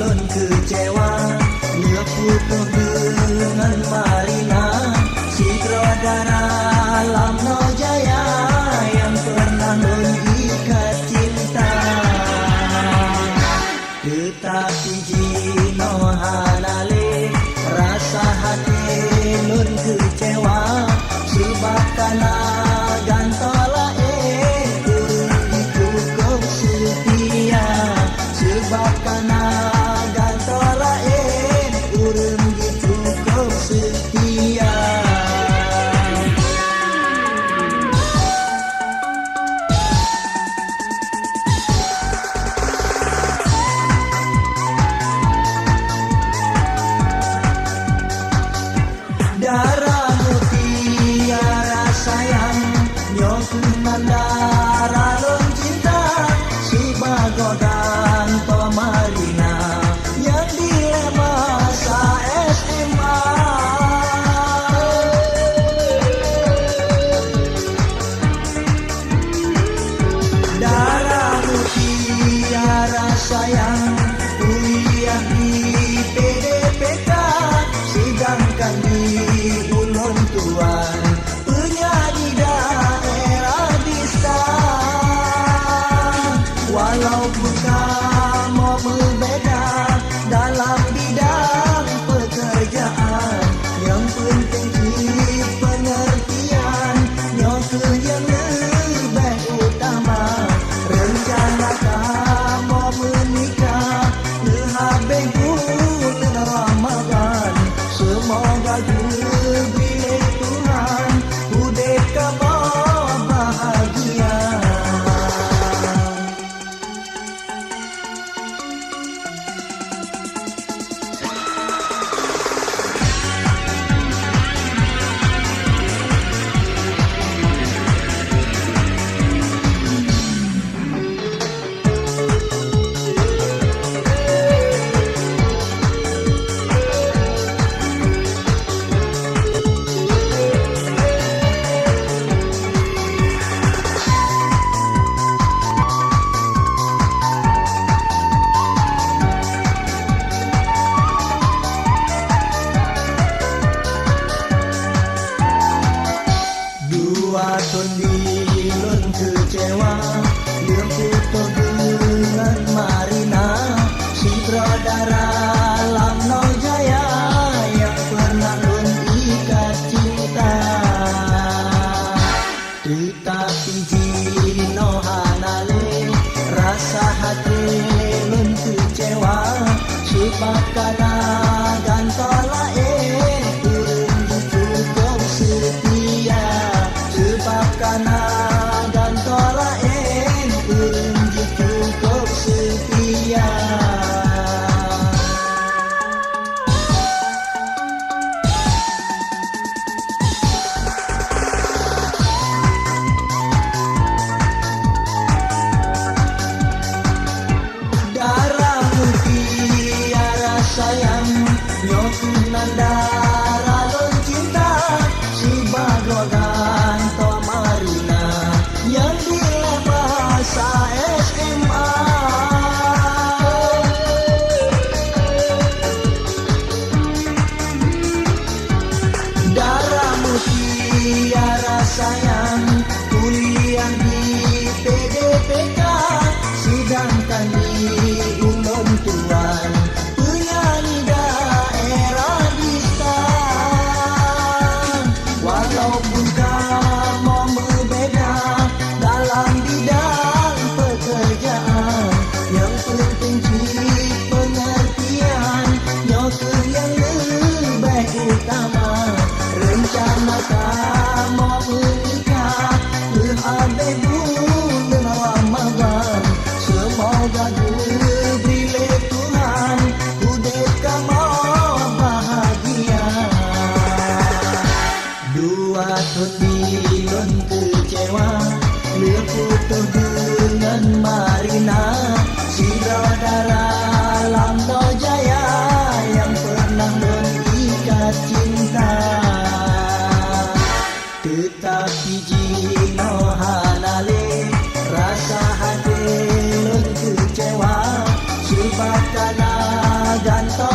ulun kecewa dia putus dengan Marina, si sutradara Lamno Jaya yang pernah mengikat cinta. Tetapi Jino Hanale rasa hati nun kecewa sebab kana gantola urung cukup setia, sebab kana gantola urung cukup setia. Darah mutiara sayang nyokunan darah lon cinta sebagai ganto Marina yang dilema sa SMA. Darah mutiara sayang kuliah di PDPK sedangkan di ulun tuan penyanyi daerah desa. Walaupun kamu berbeda dalam bidang pekerjaan, yang penting di pengertian nyoke yang lebih utama. Rencana kamu menikah lehabis bulan Ramadan, semoga diberi Tuhan udek kamu bahagia. Waktu dilun kecewa dia putus dengan Marina, si sutradara Lamno Jaya yang pernah mengikat cinta. Tetapi Jino Hanale rasa hati lun kecewa sebab kana gantola urung cukup setia, sebab kana gantola urung cukup setia. Darah mutiara sayang kana ganto